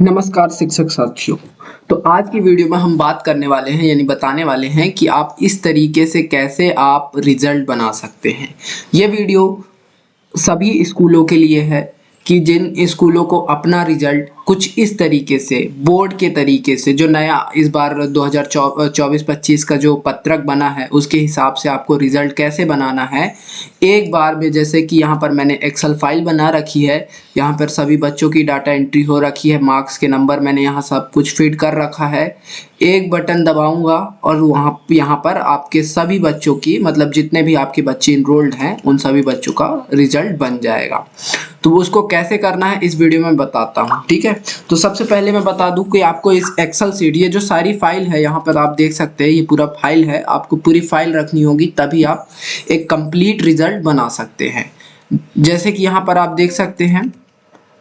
नमस्कार शिक्षक साथियों। तो आज की वीडियो में हम बात करने वाले हैं यानी बताने वाले हैं कि आप इस तरीके से कैसे आप रिजल्ट बना सकते हैं। ये वीडियो सभी स्कूलों के लिए है कि जिन स्कूलों को अपना रिजल्ट कुछ इस तरीके से बोर्ड के तरीके से जो नया इस बार 2024-25 का जो पत्रक बना है उसके हिसाब से आपको रिजल्ट कैसे बनाना है एक बार में। जैसे कि यहाँ पर मैंने एक्सेल फाइल बना रखी है, यहाँ पर सभी बच्चों की डाटा एंट्री हो रखी है, मार्क्स के नंबर मैंने यहाँ सब कुछ फीड कर रखा है। एक बटन दबाऊंगा और यहाँ पर आपके सभी बच्चों की मतलब जितने भी आपके बच्चे इनरोल्ड हैं उन सभी बच्चों का रिजल्ट बन जाएगा। तो उसको कैसे करना है इस वीडियो में बताता हूँ, ठीक है। तो सबसे पहले मैं बता दूं कि आपको इस एक्सेल शीट ये जो सारी फाइल है यहाँ पर आप देख सकते हैं, ये पूरा फाइल है, आपको पूरी फाइल रखनी होगी तभी आप एक कंप्लीट रिजल्ट बना सकते हैं। जैसे कि यहाँ पर आप देख सकते हैं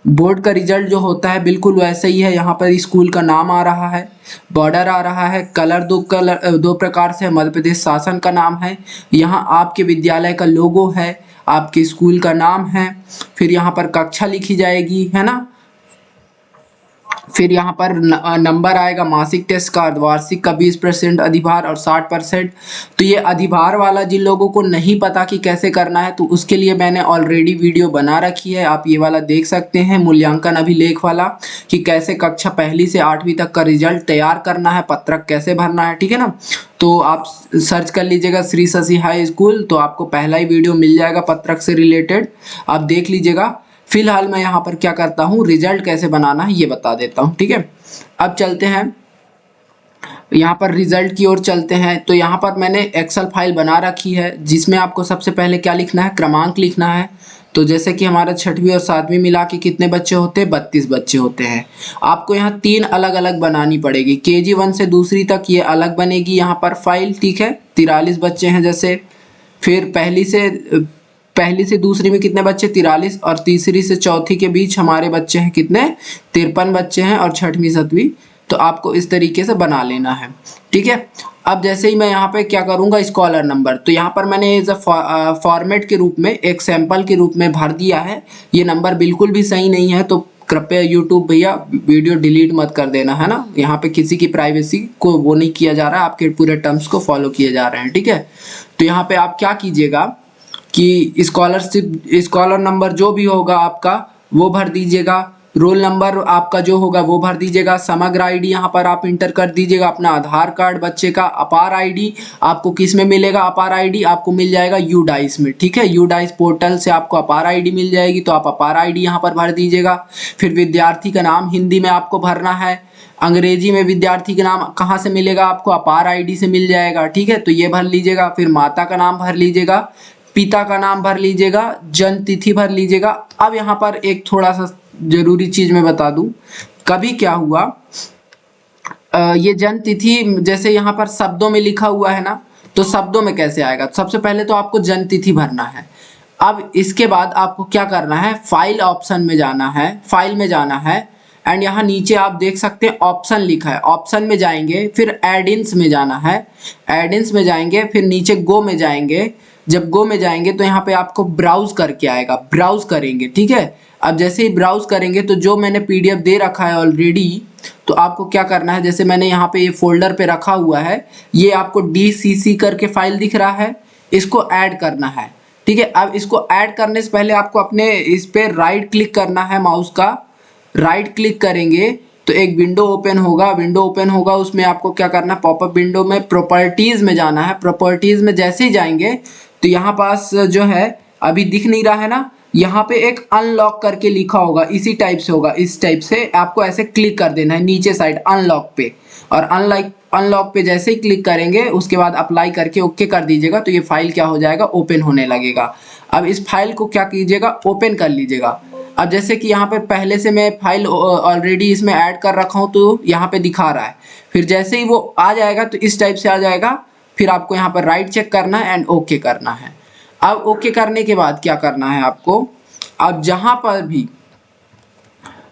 बोर्ड का रिजल्ट जो होता है बिल्कुल वैसे ही है। यहाँ पर स्कूल का नाम आ रहा है, बॉर्डर आ रहा है, कलर दो प्रकार से मध्य प्रदेश शासन का नाम है, यहाँ आपके विद्यालय का लोगो है, आपके स्कूल का नाम है, फिर यहाँ पर कक्षा लिखी जाएगी, है ना। फिर यहाँ पर नंबर आएगा मासिक टेस्ट का, वार्षिक का 20% अधिभार और 60%। तो ये अधिभार वाला जिन लोगों को नहीं पता कि कैसे करना है तो उसके लिए मैंने ऑलरेडी वीडियो बना रखी है, आप ये वाला देख सकते हैं, मूल्यांकन अभिलेख वाला, कि कैसे कक्षा पहली से 8वीं तक का रिजल्ट तैयार करना है, पत्रक कैसे भरना है, ठीक है ना। तो आप सर्च कर लीजिएगा श्री शशि हाई स्कूल, तो आपको पहला ही वीडियो मिल जाएगा पत्रक से रिलेटेड, आप देख लीजिएगा। फिलहाल मैं यहाँ पर क्या करता हूँ, रिजल्ट कैसे बनाना है ये बता देता हूँ, ठीक है। अब चलते हैं यहाँ पर रिजल्ट की ओर चलते हैं। तो यहाँ पर मैंने एक्सेल फाइल बना रखी है जिसमें आपको सबसे पहले क्या लिखना है, क्रमांक लिखना है। तो जैसे कि हमारा 6वीं और 7वीं मिला के कितने बच्चे होते हैं, 32 बच्चे होते हैं। आपको यहाँ 3 अलग अलग बनानी पड़ेगी, KG 1 से दूसरी तक ये अलग बनेगी यहाँ पर फाइल, ठीक है। 43 बच्चे हैं जैसे, फिर पहली से दूसरी में कितने बच्चे, 43, और तीसरी से चौथी के बीच हमारे बच्चे हैं कितने, 53 बच्चे हैं, और 6वीं 7वीं। तो आपको इस तरीके से बना लेना है, ठीक है। अब जैसे ही मैं यहाँ पे क्या करूँगा, स्कॉलर नंबर, तो यहाँ पर मैंने एज अ फॉर्मेट के रूप में एक सैंपल के रूप में भर दिया है। ये नंबर बिल्कुल भी सही नहीं है तो कृपया यूट्यूब भैया वीडियो डिलीट मत कर देना, है ना। यहाँ पे किसी की प्राइवेसी को वो नहीं किया जा रहा है, आपके पूरे टर्म्स को फॉलो किए जा रहे हैं, ठीक है। तो यहाँ पे आप क्या कीजिएगा कि स्कॉलर नंबर जो भी होगा आपका वो भर दीजिएगा, रोल नंबर आपका जो होगा वो भर दीजिएगा, समग्र आईडी यहाँ पर आप इंटर कर दीजिएगा, अपना आधार कार्ड बच्चे का, अपार आईडी आपको किस में मिलेगा, अपार आईडी आपको मिल जाएगा यूडाइस में, ठीक है। यूडाइस पोर्टल से आपको अपार आईडी मिल जाएगी, तो आप अपार आईडी यहाँ पर भर दीजिएगा। फिर विद्यार्थी का नाम हिंदी में आपको भरना है, अंग्रेजी में विद्यार्थी का नाम कहाँ से मिलेगा आपको, अपार आईडी से मिल जाएगा, ठीक है। तो ये भर लीजिएगा। फिर माता का नाम भर लीजिएगा, पिता का नाम भर लीजिएगा, जन्म तिथि भर लीजिएगा। अब यहाँ पर एक थोड़ा सा जरूरी चीज मैं बता दूं, कभी क्या हुआ, ये जन्म तिथि जैसे यहाँ पर शब्दों में लिखा हुआ है ना, तो शब्दों में कैसे आएगा। सबसे पहले तो आपको जन्म तिथि भरना है। अब इसके बाद आपको क्या करना है, फाइल ऑप्शन में जाना है, फाइल में जाना है, एंड यहाँ नीचे आप देख सकते हैं ऑप्शन लिखा है, ऑप्शन में जाएंगे, फिर एडिंस में जाना है, एडिंस में जाएंगे, फिर नीचे गो में जाएंगे। जब गो में जाएंगे तो यहाँ पे आपको ब्राउज करके आएगा, ब्राउज करेंगे, ठीक है। अब जैसे ही ब्राउज करेंगे तो जो मैंने PDF दे रखा है ऑलरेडी, तो आपको क्या करना है, जैसे मैंने यहाँ पे ये फोल्डर पे रखा हुआ है, ये आपको DCC करके फाइल दिख रहा है, इसको ऐड करना है, ठीक है। अब इसको ऐड करने से पहले आपको अपने इस पे राइट क्लिक करना है, माउस का राइट क्लिक करेंगे तो एक विंडो ओपन होगा, उसमें आपको क्या करना है, पॉपअप विंडो में प्रॉपर्टीज में जाना है। प्रॉपर्टीज में जैसे ही जाएंगे तो यहाँ पास जो है अभी दिख नहीं रहा है ना, यहाँ पे एक अनलॉक करके लिखा होगा, इसी टाइप से होगा, इस टाइप से आपको ऐसे क्लिक कर देना है नीचे साइड अनलॉक पे, और अनलॉक पे जैसे ही क्लिक करेंगे उसके बाद अप्लाई करके ओके कर दीजिएगा, तो ये फाइल क्या हो जाएगा, ओपन होने लगेगा। अब इस फाइल को क्या कीजिएगा, ओपन कर लीजिएगा। अब जैसे कि यहाँ पे पहले से मैं फाइल ऑलरेडी इसमें ऐड कर रखा हूँ तो यहाँ पे दिखा रहा है, फिर जैसे ही वो आ जाएगा तो इस टाइप से आ जाएगा, फिर आपको यहाँ पर राइट चेक करना है एंड ओके करना है। अब ओके करने के बाद क्या करना है आपको, अब जहां पर भी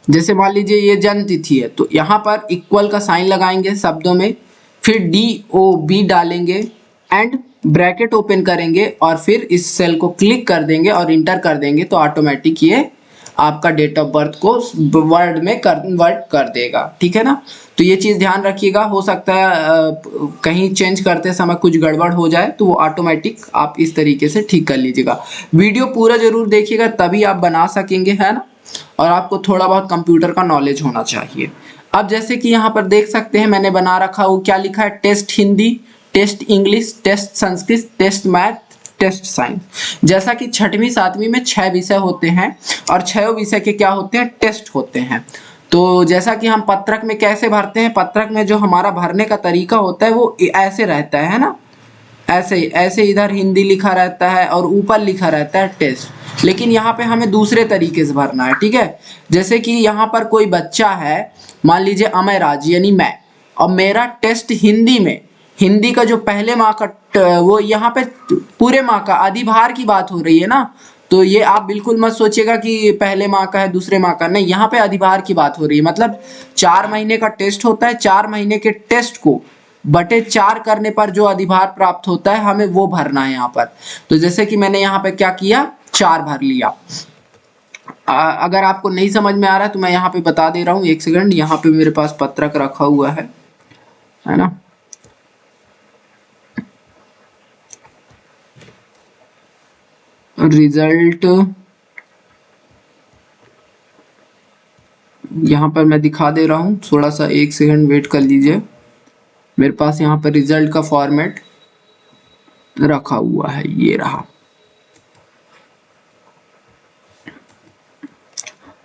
जैसे मान लीजिए ये जन्म तिथि है तो यहाँ पर इक्वल का साइन लगाएंगे शब्दों में, फिर DOB डालेंगे एंड ब्रैकेट ओपन करेंगे और फिर इस सेल को क्लिक कर देंगे और इंटर कर देंगे, तो ऑटोमेटिक ये आपका डेट ऑफ बर्थ को वर्ड में कन्वर्ट कर देगा, ठीक है ना। तो ये चीज़ ध्यान रखिएगा, हो सकता है कहीं चेंज करते समय कुछ गड़बड़ हो जाए तो वो ऑटोमेटिक आप इस तरीके से ठीक कर लीजिएगा। वीडियो पूरा जरूर देखिएगा तभी आप बना सकेंगे, है ना। और आपको थोड़ा बहुत कंप्यूटर का नॉलेज होना चाहिए। अब जैसे कि यहाँ पर देख सकते हैं मैंने बना रखा, वो क्या लिखा है, test Hindi, test English, test Sanskrit, test math, test science. जैसा कि 6वीं 7वीं में 6 विषय होते हैं और 6 विषय के क्या होते हैं, टेस्ट होते हैं। तो जैसा कि हम पत्रक में कैसे भरते हैं, पत्रक में जो हमारा भरने का तरीका होता है वो ऐसे रहता है ना, ऐसे ऐसे इधर हिंदी लिखा रहता है और ऊपर लिखा रहता है टेस्ट। लेकिन यहाँ पे हमें दूसरे तरीके से भरना है, ठीक है। जैसे कि यहाँ पर कोई बच्चा है, मान लीजिए अमय राज यानी मैं, और मेरा टेस्ट हिंदी में, हिंदी का जो पहले माह का वो यहाँ पे पूरे माह का अधिभार की बात हो रही है ना। तो ये आप बिल्कुल मत सोचिएगा कि पहले माह का है दूसरे माह का, नहीं, यहाँ पे अधिभार की बात हो रही है। मतलब 4 महीने का टेस्ट होता है, 4 महीने के टेस्ट को बटे 4 करने पर जो अधिभार प्राप्त होता है हमें वो भरना है यहाँ पर। तो जैसे कि मैंने यहाँ पे क्या किया, 4 भर लिया। अगर आपको नहीं समझ में आ रहा है तो मैं यहाँ पे बता दे रहा हूँ, एक सेकंड। यहाँ पे मेरे पास पत्रक रखा हुआ है ना। रिजल्ट यहाँ पर मैं दिखा दे रहा हूँ, थोड़ा सा एक सेकंड वेट कर लीजिए। मेरे पास यहाँ पर रिजल्ट का फॉर्मेट रखा हुआ है, ये रहा।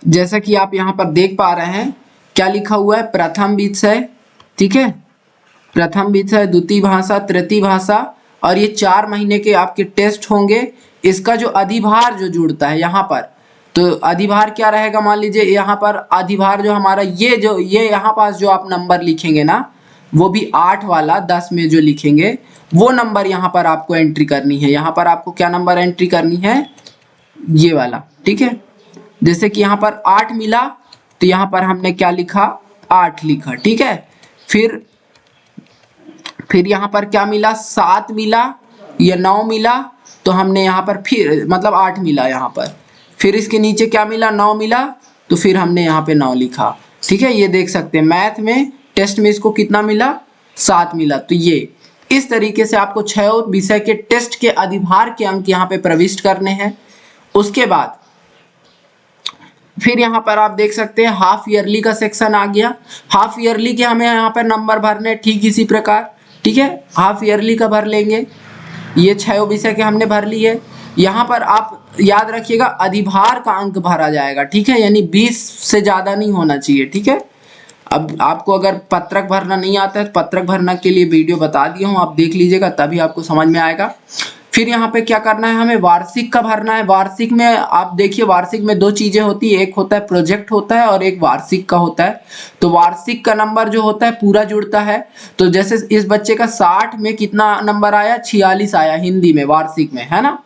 जैसा कि आप यहाँ पर देख पा रहे हैं क्या लिखा हुआ है, प्रथम विषय, ठीक है, प्रथम विषय, द्वितीय भाषा, तृतीय भाषा, और ये 4 महीने के आपके टेस्ट होंगे। इसका जो अधिभार जो जुड़ता है यहाँ पर, तो अधिभार क्या रहेगा, मान लीजिए यहाँ पर अधिभार जो हमारा ये यहाँ पास जो आप नंबर लिखेंगे ना, वो भी 8 वाला 10 में जो लिखेंगे वो नंबर यहाँ पर आपको एंट्री करनी है। यहाँ पर आपको क्या नंबर एंट्री करनी है, ये वाला, ठीक है। जैसे कि यहाँ पर 8 मिला तो यहाँ पर हमने क्या लिखा, 8 लिखा, ठीक है। फिर यहाँ पर क्या मिला, 7 मिला या 9 मिला, तो हमने यहाँ पर फिर मतलब 8 मिला यहाँ पर, फिर इसके नीचे क्या मिला, 9 मिला, तो फिर हमने यहाँ पे 9 लिखा, ठीक है। ये देख सकते हैं मैथ में टेस्ट में इसको कितना मिला, 7 मिला। तो ये इस तरीके से आपको 6 विषय के टेस्ट के अधिभार के अंक यहाँ पे प्रविष्ट करने हैं। उसके बाद फिर यहाँ पर आप देख सकते हैं हाफ ईयरली का सेक्शन आ गया। हाफ ईयरली के हमें यहाँ पर नंबर भरने ठीक इसी प्रकार, ठीक है। हाफ ईयरली का भर लेंगे, ये 6 विषय के हमने भर लिए। यहाँ पर आप याद रखिएगा अधिभार का अंक भरा जाएगा, ठीक है, यानी 20 से ज़्यादा नहीं होना चाहिए, ठीक है। अब आपको अगर पत्रक भरना नहीं आता है तो पत्रक भरना के लिए वीडियो बता दिया हूँ, आप देख लीजिएगा तभी आपको समझ में आएगा। फिर यहाँ पे क्या करना है, हमें वार्षिक का भरना है। वार्षिक में आप देखिए, वार्षिक में 2 चीजें होती है, एक होता है प्रोजेक्ट होता है और एक वार्षिक का होता है। तो वार्षिक का नंबर जो होता है पूरा जुड़ता है। तो जैसे इस बच्चे का 60 में कितना नंबर आया, 46 आया हिंदी में, वार्षिक में, है ना।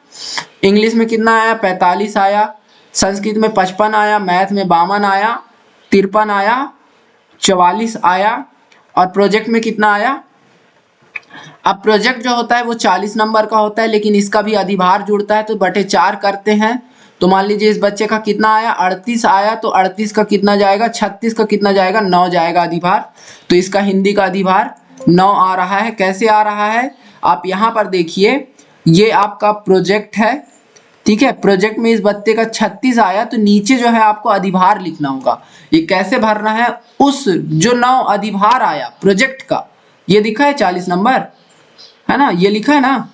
इंग्लिश में कितना आया, 45 आया, संस्कृत में 55 आया, मैथ में 52 आया, 53 आया, 44 आया, और प्रोजेक्ट में कितना आया। अब प्रोजेक्ट जो होता है वो 40 नंबर का होता है, लेकिन इसका भी अधिभार जुड़ता है, तो बटे 4 करते हैं। तो मान लीजिए इस बच्चे का कितना आया, 38 आया, तो 38 का कितना जाएगा, 36 का कितना जाएगा, 9 जाएगा अधिभार। तो इसका हिंदी का अधिभार 9 आ रहा है। कैसे आ रहा है, आप यहाँ पर देखिए, ये आपका प्रोजेक्ट है, ठीक है। प्रोजेक्ट में इस बच्चे का 36 आया, तो नीचे जो है आपको अधिभार लिखना होगा। ये कैसे भरना है, उस जो 9 अधिभार आया प्रोजेक्ट का, ये दिखा है 40 नंबर, है ना, ये लिखा है ना,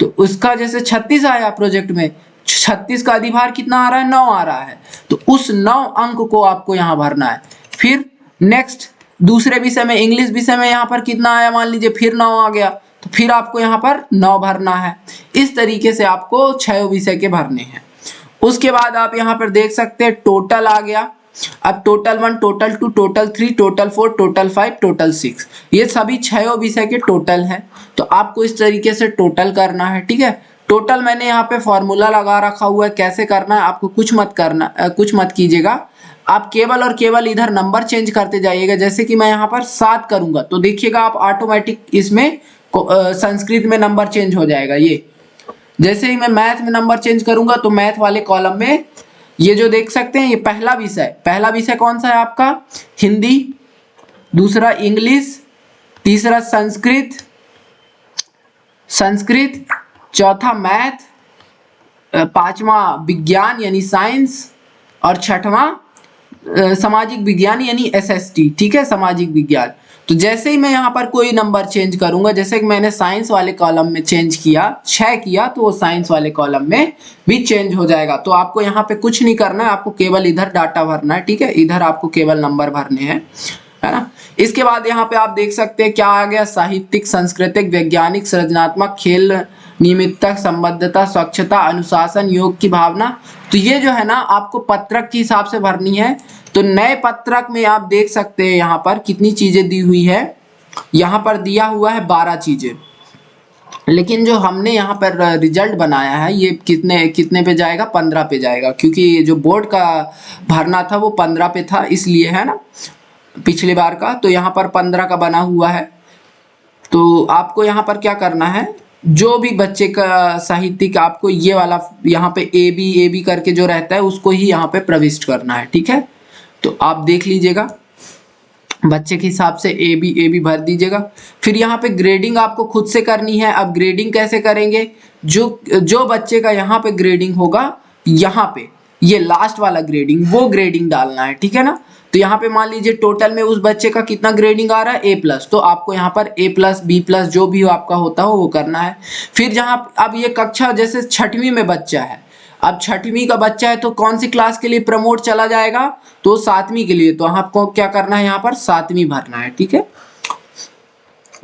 तो उसका जैसे 36 आया प्रोजेक्ट में, 36 का अधिभार कितना आ रहा है, 9 आ रहा है, तो उस 9 अंक को आपको यहाँ भरना है। फिर नेक्स्ट दूसरे विषय में, इंग्लिश विषय में यहाँ पर कितना आया, मान लीजिए फिर 9 आ गया, तो फिर आपको यहाँ पर 9 भरना है। इस तरीके से आपको 6 विषय के भरने हैं। उसके बाद आप यहाँ पर देख सकते हैं टोटल आ गया। अब total 1, total 2, total 3, total 4, total 5, total 6, ये सभी 6 विषय के टोटल हैं। तो आपको इस तरीके से टोटल करना है, ठीक है। टोटल मैंने यहाँ पे फॉर्मूला लगा रखा हुआ है, कैसे करना है आपको कुछ मत कीजिएगा, आप केवल और केवल इधर नंबर चेंज करते जाइएगा। जैसे कि मैं यहाँ पर 7 करूंगा तो देखिएगा आप ऑटोमेटिक इसमें संस्कृत में नंबर चेंज हो जाएगा। ये जैसे ही मैं मैथ में नंबर चेंज करूंगा तो मैथ वाले कॉलम में ये जो देख सकते हैं ये पहला विषय कौन सा है आपका? हिंदी, दूसरा इंग्लिश, तीसरा संस्कृत, चौथा मैथ, पांचवा विज्ञान यानी साइंस, और छठवां सामाजिक विज्ञान यानी SST, ठीक है, सामाजिक विज्ञान। तो जैसे ही मैं यहाँ पर कोई नंबर चेंज करूंगा, जैसे कि मैंने साइंस वाले कॉलम में चेंज किया 6 किया, तो वो साइंस वाले कॉलम में भी चेंज हो जाएगा। तो आपको यहाँ पे कुछ नहीं करना है, आपको केवल इधर डाटा भरना है, ठीक है, इधर आपको केवल नंबर भरने हैं, है ना। इसके बाद यहाँ पे आप देख सकते हैं क्या आ गया, साहित्यिक, सांस्कृतिक, वैज्ञानिक, सृजनात्मक, खेल, नियमितता, संबद्धता, स्वच्छता, अनुशासन, योग की भावना। तो ये जो है ना आपको पत्रक के हिसाब से भरनी है। तो नए पत्रक में आप देख सकते हैं यहाँ पर कितनी चीजें दी हुई है, यहाँ पर दिया हुआ है 12 चीजें, लेकिन जो हमने यहाँ पर रिजल्ट बनाया है ये कितने पे जाएगा, 15 पे जाएगा, क्योंकि जो बोर्ड का भरना था वो 15 पे था, इसलिए, है ना, पिछली बार का। तो यहाँ पर 15 का बना हुआ है। तो आपको यहाँ पर क्या करना है, जो भी बच्चे का साहित्यिक, आपको ये वाला यहाँ पे ए बी करके जो रहता है उसको ही यहाँ पे प्रविष्ट करना है, ठीक है। तो आप देख लीजिएगा, बच्चे के हिसाब से ए बी भर दीजिएगा। फिर यहाँ पे ग्रेडिंग आपको खुद से करनी है। अब ग्रेडिंग कैसे करेंगे, जो बच्चे का यहाँ पे ग्रेडिंग होगा, यहाँ पे ये लास्ट वाला ग्रेडिंग, वो ग्रेडिंग डालना है, ठीक है ना। तो यहाँ पे मान लीजिए टोटल में उस बच्चे का कितना ग्रेडिंग आ रहा है, A+, तो आपको यहाँ पर A+, B+, जो भी आपका होता हो वो करना है। फिर जहाँ अब ये कक्षा जैसे 6वीं में बच्चा है, अब 6वीं का बच्चा है तो कौन सी क्लास के लिए प्रमोट चला जाएगा, तो 7वीं के लिए। तो आपको क्या करना है, यहाँ पर 7वीं भरना है, ठीक है।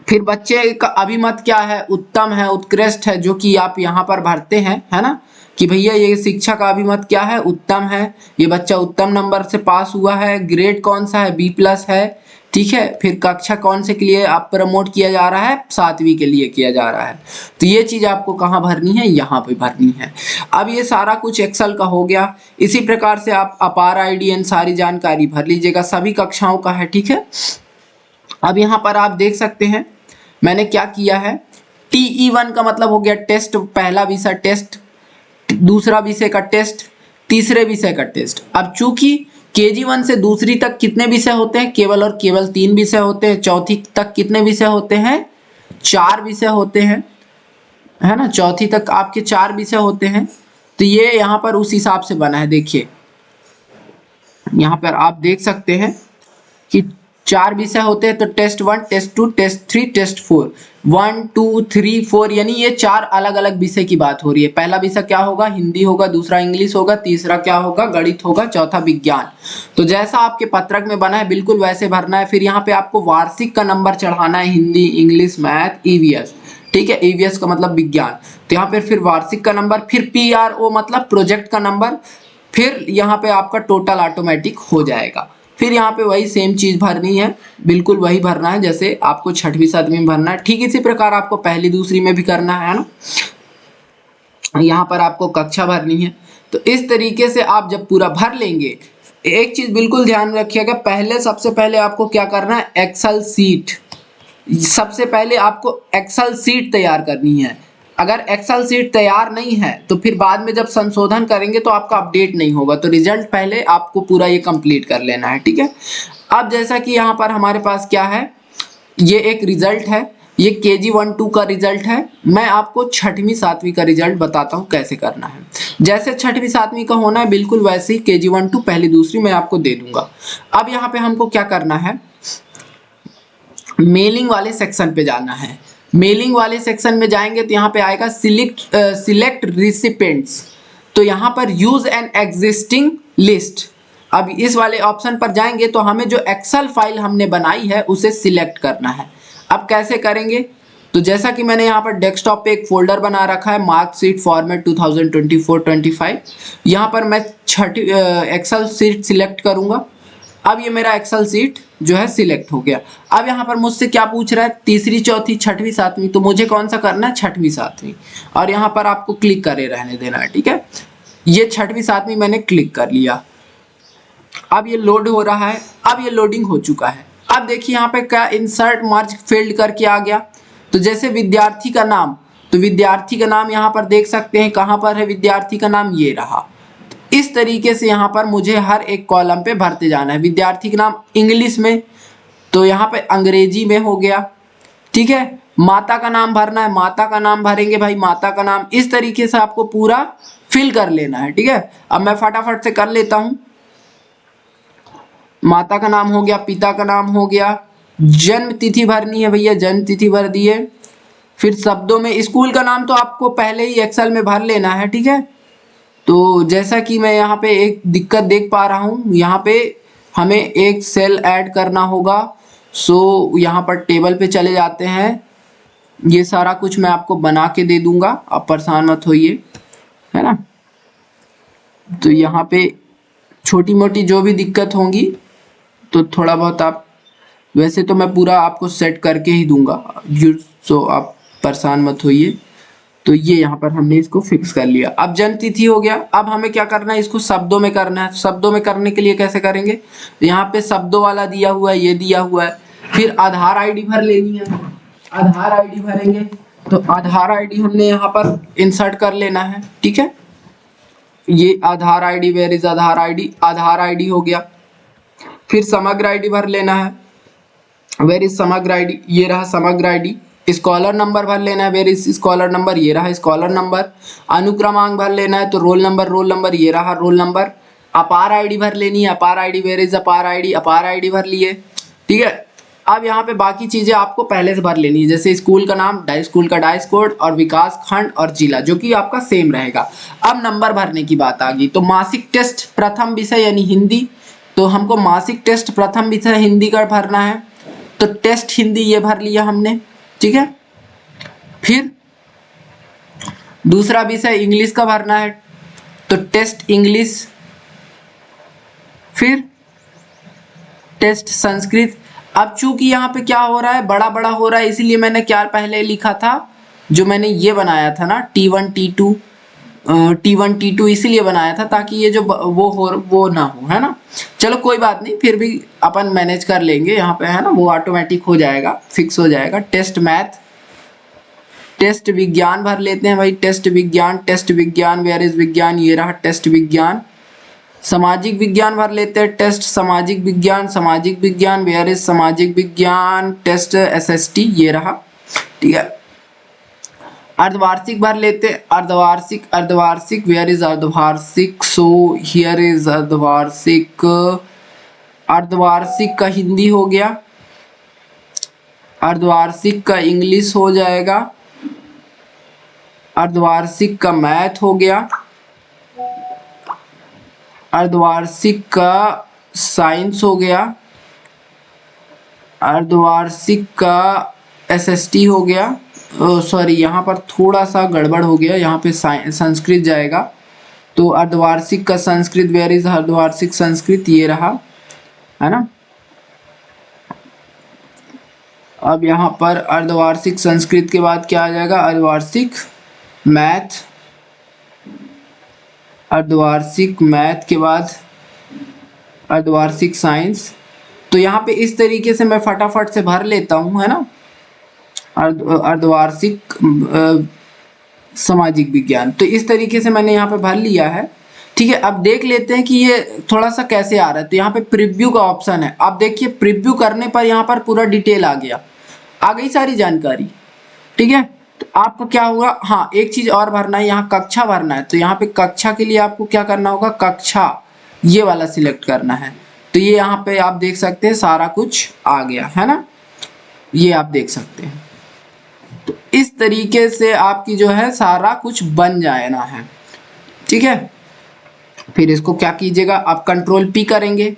फिर बच्चे का अभिमत क्या है, उत्तम है, उत्कृष्ट है, जो कि आप यहाँ पर भरते हैं, है ना, कि भैया ये शिक्षा का अभिमत क्या है, उत्तम है, ये बच्चा उत्तम नंबर से पास हुआ है, ग्रेड कौन सा है, B+ है, ठीक है। फिर कक्षा कौन से के लिए आप प्रमोट किया जा रहा है, 7वीं के लिए किया जा रहा है। तो ये चीज आपको कहाँ भरनी है, यहाँ पे भरनी है। अब ये सारा कुछ एक्सेल का हो गया। इसी प्रकार से आप अपार IDN सारी जानकारी भर लीजिएगा, सभी कक्षाओं का है, ठीक है। अब यहाँ पर आप देख सकते हैं मैंने क्या किया है, TE1 का मतलब हो गया टेस्ट, पहला विषय टेस्ट, दूसरा विषय का टेस्ट, तीसरे विषय का टेस्ट। अब चूंकि KG1 से दूसरी तक कितने विषय होते हैं, केवल और केवल 3 विषय होते हैं। चौथी तक कितने विषय होते हैं, 4 विषय होते हैं, है ना, चौथी तक आपके 4 विषय होते हैं। तो ये यहाँ पर उस हिसाब से बना है। देखिए यहाँ पर आप देख सकते हैं कि 4 विषय होते हैं, तो टेस्ट 1, टेस्ट 2, टेस्ट 3, टेस्ट 4, 1 2 3 4, यानी ये 4 अलग अलग विषय की बात हो रही है। पहला विषय क्या होगा, हिंदी होगा, दूसरा इंग्लिश होगा, तीसरा क्या होगा, गणित होगा, चौथा विज्ञान। तो जैसा आपके पत्रक में बना है बिल्कुल वैसे भरना है। फिर यहाँ पे आपको वार्षिक का नंबर चढ़ाना है, हिंदी, इंग्लिश, मैथ, EVS, ठीक है, EVS का मतलब विज्ञान। तो यहाँ पे फिर वार्षिक का नंबर, फिर PRO मतलब प्रोजेक्ट का नंबर, फिर यहाँ पे आपका टोटल ऑटोमेटिक हो जाएगा। फिर यहाँ पे वही सेम चीज भरनी है, बिल्कुल वही भरना है जैसे आपको 6वीं 7वीं में भरना है। ठीक इसी प्रकार आपको पहली दूसरी में भी करना है ना, यहाँ पर आपको कक्षा भरनी है। तो इस तरीके से आप जब पूरा भर लेंगे, एक चीज बिल्कुल ध्यान रखिएगा, सबसे पहले आपको क्या करना है, एक्सेल सीट, सबसे पहले आपको एक्सेल सीट तैयार करनी है। अगर एक्सेल सीट तैयार नहीं है तो फिर बाद में जब संशोधन करेंगे तो आपका अपडेट नहीं होगा। तो रिजल्ट पहले आपको पूरा ये कंप्लीट कर लेना है, ठीक है। अब जैसा कि यहाँ पर हमारे पास क्या है, ये एक रिजल्ट है, ये KG1-2 का रिजल्ट है। मैं आपको 6वीं 7वीं का रिजल्ट बताता हूँ कैसे करना है। जैसे 6वीं 7वीं का होना है बिल्कुल वैसे ही KG1-2 पहली दूसरी मैं आपको दे दूंगा। अब यहाँ पे हमको क्या करना है, मेलिंग वाले सेक्शन पे जाना है। मेलिंग वाले सेक्शन में जाएंगे तो यहाँ पे आएगा सिलेक्ट रिसिपेंट्स। तो यहाँ पर यूज एन एग्जिस्टिंग लिस्ट। अब इस वाले ऑप्शन पर जाएंगे तो हमें जो एक्सेल फाइल हमने बनाई है उसे सिलेक्ट करना है। अब कैसे करेंगे, तो जैसा कि मैंने यहाँ पर डेस्कटॉप पे एक फोल्डर बना रखा है, मार्कशीट फॉर्मेट 2024-25। यहाँ पर मैं एक्सेल सीट सिलेक्ट करूंगा। अब ये मेरा एक्सेल सीट जो है सिलेक्ट हो गया। अब यहाँ पर मुझसे क्या पूछ रहा है, तीसरी, चौथी, 6वीं 7वीं, तो मुझे कौन सा करना है, 6वीं 7वीं, और यहाँ पर आपको क्लिक करे रहने देना है, ठीक है। ये 6वीं 7वीं मैंने क्लिक कर लिया। अब ये लोड हो रहा है, अब ये लोडिंग हो चुका है। अब देखिए यहाँ पे क्या इंसर्ट मर्ज फील्ड करके आ गया। तो जैसे विद्यार्थी का नाम, तो विद्यार्थी का नाम यहाँ पर देख सकते हैं, कहाँ पर है विद्यार्थी का नाम, ये रहा। इस तरीके से यहाँ पर मुझे हर एक कॉलम पे भरते जाना है। विद्यार्थी का नाम इंग्लिश में, तो यहाँ पे अंग्रेजी में हो गया, ठीक है। माता का नाम भरना है, माता का नाम भरेंगे भाई, माता का नाम। इस तरीके से आपको पूरा फिल कर लेना है, ठीक है। अब मैं फटाफट से कर लेता हूं। माता का नाम हो गया, पिता का नाम हो गया, जन्म तिथि भरनी है भैया, जन्म तिथि भर दिए। फिर शब्दों में स्कूल का नाम तो आपको पहले ही एक्सेल में भर लेना है, ठीक है। तो जैसा कि मैं यहाँ पे एक दिक्कत देख पा रहा हूँ, यहाँ पे हमें एक सेल ऐड करना होगा। सो यहाँ पर टेबल पे चले जाते हैं। ये सारा कुछ मैं आपको बना के दे दूंगा, आप परेशान मत होइए, है ना। तो यहाँ पे छोटी मोटी जो भी दिक्कत होंगी तो थोड़ा बहुत आप, वैसे तो मैं पूरा आपको सेट करके ही दूंगा, सो आप परेशान मत होइए। तो ये यहाँ पर हमने इसको फिक्स कर लिया। अब जन्म तिथि हो गया। अब हमें क्या करना है, इसको शब्दों में करना है। शब्दों में करने के लिए कैसे करेंगे, यहाँ पे शब्दों वाला दिया हुआ है, ये दिया हुआ है। फिर आधार आईडी भर लेनी है, आधार आईडी भरेंगे। तो आधार आईडी हमने यहाँ पर इंसर्ट कर लेना है, ठीक है। ये Aadhaar ID, where is Aadhaar ID, Aadhaar ID हो गया। फिर समग्र आईडी भर लेना है, वेयर इज समग्र आईडी, ये रहा समग्र आईडी। स्कॉलर नंबर भर लेना है, वेयर इज स्कॉलर नंबर, ये रहा स्कॉलर नंबर। अनुक्रमांक भर लेना है, तो रोल नंबर, ये रहा रोल नंबर। अपार आईडी भर लेनी है, अपार आईडी, वेयर इज अपार आईडी, अपार आईडी भर लिए, ठीक है। अब यहाँ पे बाकी चीजें आपको पहले से भर लेनी है, जैसे स्कूल का नाम, स्कूल का डाइस कोड और विकास खंड और जिला, जो कि आपका सेम रहेगा। अब नंबर भरने की बात आ गई। तो मासिक टेस्ट प्रथम विषय यानी हिंदी, तो हमको मासिक टेस्ट प्रथम विषय हिंदी का भरना है। तो टेस्ट हिंदी ये भर लिया हमने, ठीक है। फिर दूसरा विषय इंग्लिश का भरना है, तो टेस्ट इंग्लिश। फिर टेस्ट संस्कृत। अब चूंकि यहाँ पे क्या हो रहा है, बड़ा बड़ा हो रहा है, इसीलिए मैंने क्या पहले लिखा था, जो मैंने ये बनाया था ना T1 T2 इसीलिए बनाया था ताकि ये जो वो ना हो, है ना। चलो कोई बात नहीं, फिर भी अपन मैनेज कर लेंगे यहाँ पे, है ना, वो ऑटोमेटिक हो जाएगा, फिक्स हो जाएगा। टेस्ट मैथ, टेस्ट विज्ञान भर लेते हैं भाई, टेस्ट विज्ञान, वेयर इज विज्ञान, ये रहा टेस्ट विज्ञान। सामाजिक विज्ञान भर लेते हैं, टेस्ट सामाजिक विज्ञान, वेयर इज सामाजिक विज्ञान, टेस्ट SST, ये रहा, ठीक है। अर्धवार्षिक भर लेते हैं, अर्धवार्षिक, वेयर इज अर्धवार्षिक, सो हियर इज अर्धवार्षिक। अर्धवार्षिक का हिंदी हो गया, अर्धवार्षिक का इंग्लिश हो जाएगा, अर्धवार्षिक का मैथ हो गया, अर्धवार्षिक का साइंस हो गया, अर्धवार्षिक का SST हो गया। सॉरी, यहाँ पर थोड़ा सा गड़बड़ हो गया, यहाँ पे संस्कृत जाएगा। तो अर्धवार्षिक का संस्कृत, वेयर इज अर्धवार्षिक संस्कृत, ये रहा, है ना। अब यहाँ पर अर्धवार्षिक संस्कृत के बाद क्या आ जाएगा, अर्धवार्षिक मैथ, अर्धवार्षिक मैथ के बाद अर्धवार्षिक साइंस। तो यहाँ पे इस तरीके से मैं फटाफट से भर लेता हूँ, है ना। अर्धवार्षिक सामाजिक विज्ञान, तो इस तरीके से मैंने यहाँ पे भर लिया है, ठीक है। अब देख लेते हैं कि ये थोड़ा सा कैसे आ रहा है। तो यहाँ पे प्रीव्यू का ऑप्शन है, आप देखिए प्रीव्यू करने पर यहाँ पर पूरा डिटेल आ गया, आ गई सारी जानकारी, ठीक है। तो आपको क्या होगा, हाँ एक चीज और भरना है, यहाँ कक्षा भरना है। तो यहाँ पे कक्षा के लिए आपको क्या करना होगा, कक्षा ये वाला सिलेक्ट करना है। तो ये यहाँ पे आप देख सकते हैं सारा कुछ आ गया, है ना, ये आप देख सकते हैं। तो इस तरीके से आपकी जो है सारा कुछ बन जाना है, ठीक है। फिर इसको क्या कीजिएगा, आप कंट्रोल P करेंगे।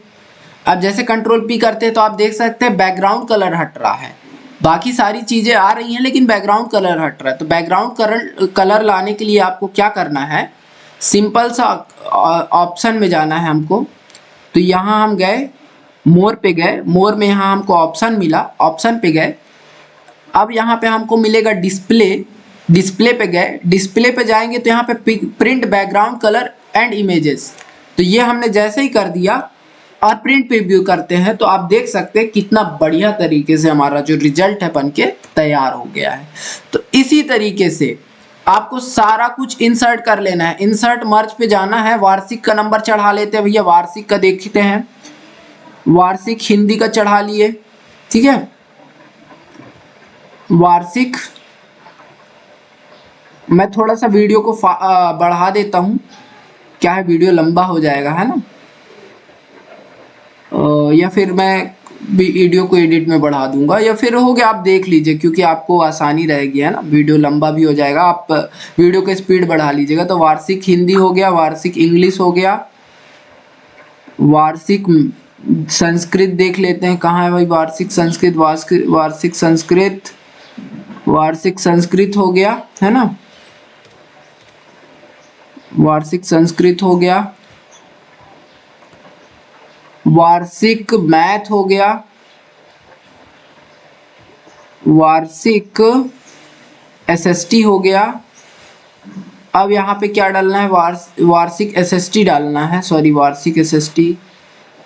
अब जैसे कंट्रोल P करते हैं तो आप देख सकते हैं बैकग्राउंड कलर हट रहा है, बाकी सारी चीजें आ रही हैं लेकिन बैकग्राउंड कलर हट रहा है। तो बैकग्राउंड कलर लाने के लिए आपको क्या करना है, सिंपल सा ऑप्शन में जाना है हमको। तो यहाँ हम गए, मोर पे गए, मोर में यहाँ हमको ऑप्शन मिला, ऑप्शन पे गए। अब यहाँ पे हमको मिलेगा डिस्प्ले, डिस्प्ले पे गए, डिस्प्ले पे जाएंगे तो यहाँ पे print background colour and images. तो ये हमने जैसे ही कर दिया और प्रिंट प्रीव्यू करते हैं तो आप देख सकते हैं कितना बढ़िया तरीके से हमारा जो रिजल्ट है बन के तैयार हो गया है। तो इसी तरीके से आपको सारा कुछ इंसर्ट कर लेना है। इंसर्ट मर्ज पे जाना है, वार्षिक का नंबर चढ़ा लेते हैं भैया। वार्षिक का देखते हैं, वार्षिक हिंदी का चढ़ा लिए, ठीक है। वार्षिक, मैं थोड़ा सा वीडियो को बढ़ा देता हूँ, क्या है वीडियो लंबा हो जाएगा, है ना। या फिर मैं वीडियो को एडिट में बढ़ा दूंगा, या फिर हो गया आप देख लीजिए, क्योंकि आपको आसानी रहेगी, है ना। वीडियो लंबा भी हो जाएगा, आप वीडियो का स्पीड बढ़ा लीजिएगा। तो वार्षिक हिंदी हो गया, वार्षिक इंग्लिश हो गया, वार्षिक संस्कृत देख लेते हैं, कहाँ है भाई वार्षिक संस्कृत। वार्षिक संस्कृत, वार्षिक संस्कृत हो गया, है ना। वार्षिक संस्कृत हो गया, वार्षिक मैथ हो गया, वार्षिक एसएसटी हो गया। अब यहाँ पे क्या डालना है, वार्षिक एसएसटी डालना है, सॉरी वार्षिक एसएसटी,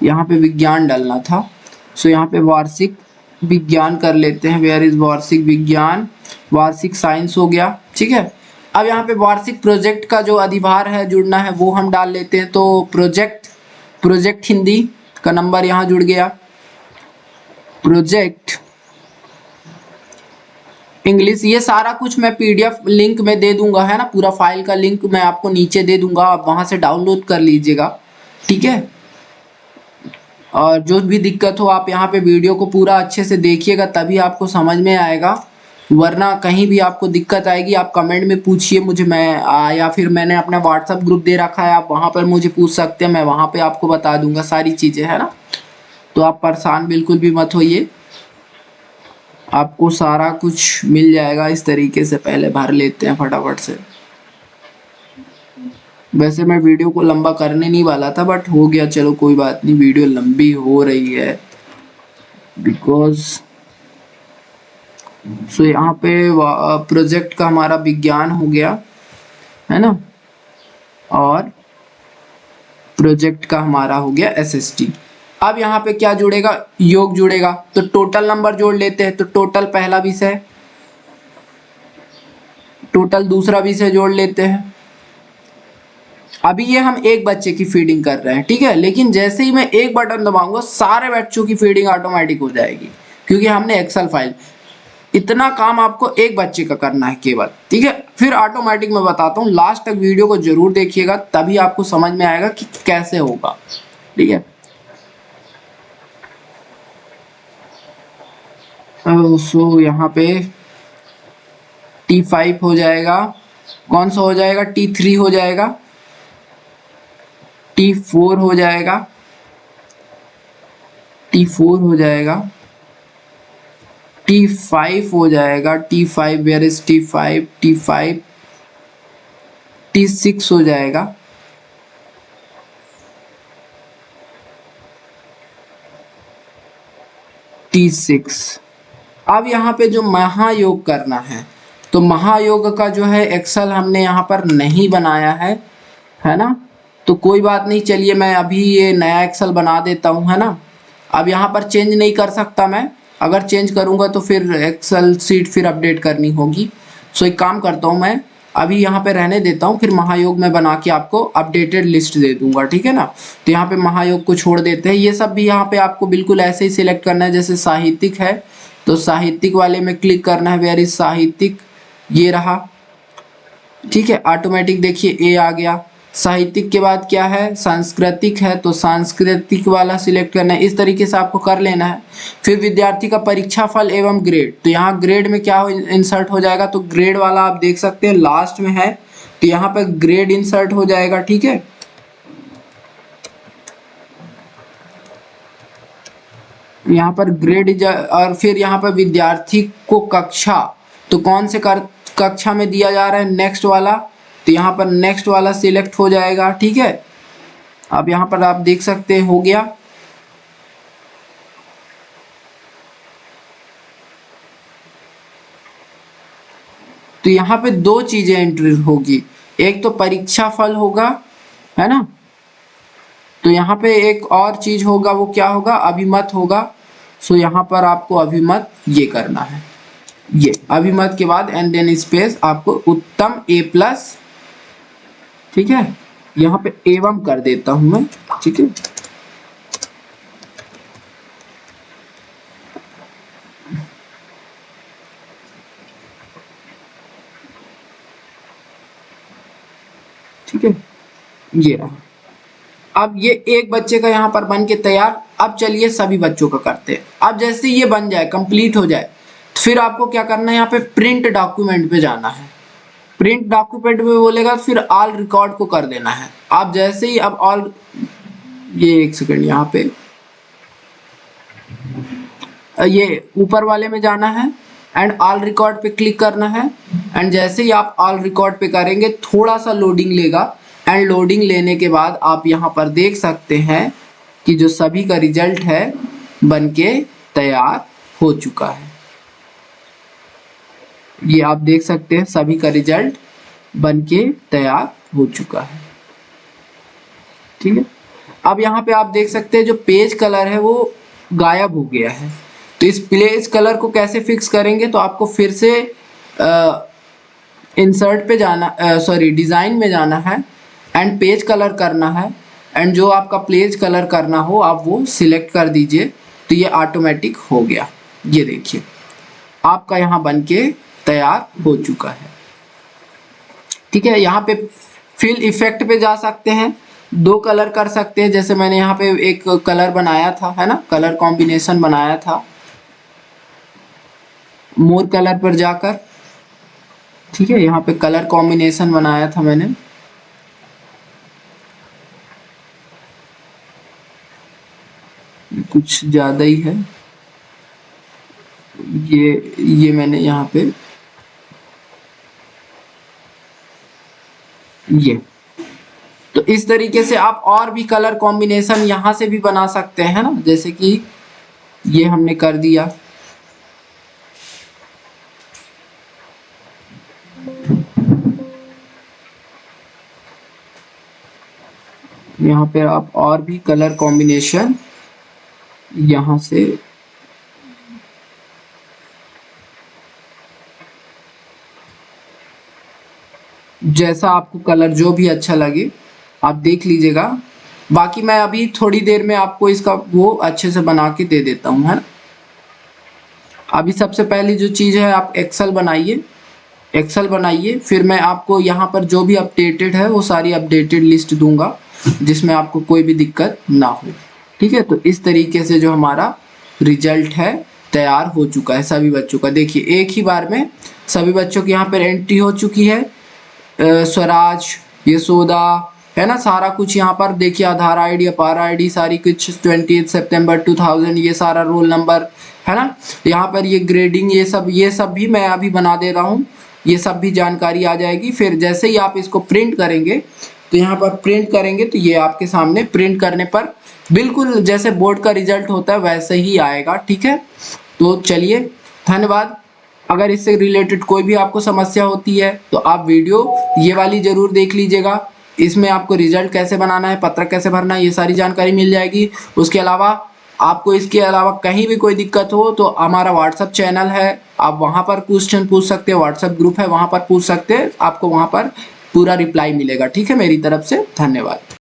यहाँ पे विज्ञान डालना था। सो यहाँ पे वार्षिक विज्ञान कर लेते हैं, वेयर इज वार्षिक विज्ञान। वार्षिक साइंस हो गया, ठीक है। अब यहाँ पे वार्षिक प्रोजेक्ट का जो अधिभार है जुड़ना है वो हम डाल लेते हैं। तो प्रोजेक्ट हिंदी का नंबर यहाँ जुड़ गया, प्रोजेक्ट इंग्लिश। ये सारा कुछ मैं पीडीएफ लिंक में दे दूंगा, है ना। पूरा फाइल का लिंक मैं आपको नीचे दे दूंगा, आप वहां से डाउनलोड कर लीजिएगा, ठीक है। और जो भी दिक्कत हो आप यहाँ पे वीडियो को पूरा अच्छे से देखिएगा, तभी आपको समझ में आएगा। वरना कहीं भी आपको दिक्कत आएगी आप कमेंट में पूछिए मुझे, मैं या फिर मैंने अपना व्हाट्सएप ग्रुप दे रखा है, आप वहाँ पर मुझे पूछ सकते हैं, मैं वहाँ पे आपको बता दूंगा सारी चीज़ें, है ना। तो आप परेशान बिल्कुल भी मत होइए, आपको सारा कुछ मिल जाएगा इस तरीके से। पहले भर लेते हैं फटाफट से। वैसे मैं वीडियो को लंबा करने नहीं वाला था, बट हो गया, चलो कोई बात नहीं, वीडियो लंबी हो रही है बिकॉज। सो यहाँ पे प्रोजेक्ट का हमारा विज्ञान हो गया, है ना, और प्रोजेक्ट का हमारा हो गया एसएसटी। अब यहाँ पे क्या जुड़ेगा, योग जुड़ेगा। तो टोटल नंबर जोड़ लेते हैं। तो टोटल पहला विषय, टोटल दूसरा विषय जोड़ लेते हैं। अभी ये हम एक बच्चे की फीडिंग कर रहे हैं, ठीक है। लेकिन जैसे ही मैं एक बटन दबाऊंगा सारे बच्चों की फीडिंग ऑटोमेटिक हो जाएगी, क्योंकि हमने एक्सेल फाइल, इतना काम आपको एक बच्चे का करना है केवल, ठीक है। फिर ऑटोमेटिक मैं बताता हूँ, लास्ट तक वीडियो को जरूर देखिएगा, तभी आपको समझ में आएगा कि कैसे होगा, ठीक है। सो यहाँ पे T5 हो जाएगा, कौन सा हो जाएगा, T3 हो जाएगा, T4 हो जाएगा, T4 हो जाएगा, T5 हो जाएगा, T5 where is T5, T5, T6 हो जाएगा, T6। अब यहाँ पे जो महायोग करना है, तो महायोग का जो है एक्सेल हमने यहाँ पर नहीं बनाया है ना। तो कोई बात नहीं, चलिए मैं अभी ये नया एक्सेल बना देता हूँ, है ना। अब यहाँ पर चेंज नहीं कर सकता मैं, अगर चेंज करूँगा तो फिर एक्सेल सीट फिर अपडेट करनी होगी। सो एक काम करता हूँ, मैं अभी यहाँ पे रहने देता हूँ, फिर महायोग में बना के आपको अपडेटेड लिस्ट दे दूंगा, ठीक है ना। तो यहाँ पे महायोग को छोड़ देते हैं। ये सब भी यहाँ पे आपको बिल्कुल ऐसे ही सिलेक्ट करना है, जैसे साहित्यिक है तो साहित्यिक वाले में क्लिक करना है, वेयर इज साहित्यिक, ये रहा, ठीक है। ऑटोमेटिक देखिए ए आ गया। साहित्यिक के बाद क्या है, सांस्कृतिक है, तो सांस्कृतिक वाला सिलेक्ट करना है। इस तरीके से आपको कर लेना है। फिर विद्यार्थी का परीक्षा फल एवं ग्रेड, तो यहाँ ग्रेड में क्या इंसर्ट हो जाएगा, तो ग्रेड वाला आप देख सकते हैं लास्ट में है, तो यहाँ पर ग्रेड इंसर्ट हो जाएगा, ठीक है। यहाँ पर ग्रेड, और फिर यहाँ पर विद्यार्थी को कक्षा, तो कौन से कक्षा में दिया जा रहा है, नेक्स्ट वाला, तो यहाँ पर नेक्स्ट वाला सिलेक्ट हो जाएगा, ठीक है। अब यहाँ पर आप देख सकते हैं हो गया। तो यहाँ पे दो चीजें एंट्री होगी, एक तो परीक्षा फल होगा, है ना। तो यहाँ पे एक और चीज होगा, वो क्या होगा, अभिमत होगा। सो यहाँ पर आपको अभिमत ये करना है, ये अभिमत के बाद एंड देन स्पेस आपको उत्तम A+, ठीक है, यहाँ पे एवं कर देता हूं मैं, ठीक है। ठीक है, ये रहा। अब ये एक बच्चे का यहाँ पर बन के तैयार। अब चलिए सभी बच्चों का करते हैं। अब जैसे ये बन जाए, कंप्लीट हो जाए, फिर आपको क्या करना है, यहाँ पे प्रिंट डॉक्यूमेंट पे जाना है। प्रिंट डॉक्यूमेंट में बोलेगा फिर ऑल रिकॉर्ड को कर देना है। आप जैसे ही अब ऑल, ये एक सेकंड, यहाँ पे ये ऊपर वाले में जाना है एंड ऑल रिकॉर्ड पे क्लिक करना है। एंड जैसे ही आप ऑल रिकॉर्ड पे करेंगे थोड़ा सा लोडिंग लेगा एंड लोडिंग लेने के बाद आप यहाँ पर देख सकते हैं कि जो सभी का रिजल्ट है बनके तैयार हो चुका है। ये आप देख सकते हैं सभी का रिजल्ट बनके तैयार हो चुका है। ठीक है, अब यहाँ पे आप देख सकते हैं जो पेज कलर है वो गायब हो गया है। तो इस पेज कलर को कैसे फिक्स करेंगे, तो आपको फिर से इंसर्ट पे जाना, सॉरी डिज़ाइन में जाना है एंड पेज कलर करना है एंड जो आपका पेज कलर करना हो आप वो सिलेक्ट कर दीजिए। तो ये ऑटोमेटिक हो गया। ये देखिए आपका यहाँ बनके तैयार हो चुका है। ठीक है, यहाँ पे फिल इफेक्ट पे जा सकते हैं, दो कलर कर सकते हैं। जैसे मैंने यहाँ पे एक कलर बनाया था, है ना, कलर कॉम्बिनेशन बनाया था मोर कलर पर जाकर। ठीक है, यहाँ पे कलर कॉम्बिनेशन बनाया था मैंने। कुछ ज्यादा ही है, ये मैंने यहाँ पे ये। तो इस तरीके से आप और भी कलर कॉम्बिनेशन यहाँ से भी बना सकते हैं ना, जैसे कि ये हमने कर दिया। यहाँ पे आप और भी कलर कॉम्बिनेशन यहाँ से जैसा आपको कलर जो भी अच्छा लगे आप देख लीजिएगा। बाकी मैं अभी थोड़ी देर में आपको इसका वो अच्छे से बना के दे देता हूँ, है ना। अभी सबसे पहली जो चीज़ है, आप एक्सेल बनाइए। एक्सेल बनाइए, फिर मैं आपको यहाँ पर जो भी अपडेटेड है वो सारी अपडेटेड लिस्ट दूंगा जिसमें आपको कोई भी दिक्कत ना हो। ठीक है, तो इस तरीके से जो हमारा रिजल्ट है तैयार हो चुका है सभी बच्चों का। देखिए एक ही बार में सभी बच्चों की यहाँ पर एंट्री हो चुकी है। स्वराज, यशोदा, है ना, सारा कुछ यहाँ पर देखिए, आधार आईडी, अपार आईडी, सारी कुछ 28 सितंबर 2000, ये सारा रोल नंबर, है ना। यहाँ पर ये ग्रेडिंग, ये सब भी मैं अभी बना दे रहा हूँ, ये सब भी जानकारी आ जाएगी। फिर जैसे ही आप इसको प्रिंट करेंगे तो यहाँ पर प्रिंट करेंगे तो ये आपके सामने प्रिंट करने पर बिल्कुल जैसे बोर्ड का रिजल्ट होता है वैसे ही आएगा। ठीक है, तो चलिए धन्यवाद। अगर इससे रिलेटेड कोई भी आपको समस्या होती है तो आप वीडियो ये वाली जरूर देख लीजिएगा। इसमें आपको रिजल्ट कैसे बनाना है, पत्रक कैसे भरना है, ये सारी जानकारी मिल जाएगी। उसके अलावा आपको इसके अलावा कहीं भी कोई दिक्कत हो तो हमारा व्हाट्सएप चैनल है, आप वहाँ पर क्वेश्चन पूछ सकते हैं। व्हाट्सएप ग्रुप है, वहाँ पर पूछ सकते हैं, आपको वहाँ पर पूरा रिप्लाई मिलेगा। ठीक है, मेरी तरफ से धन्यवाद।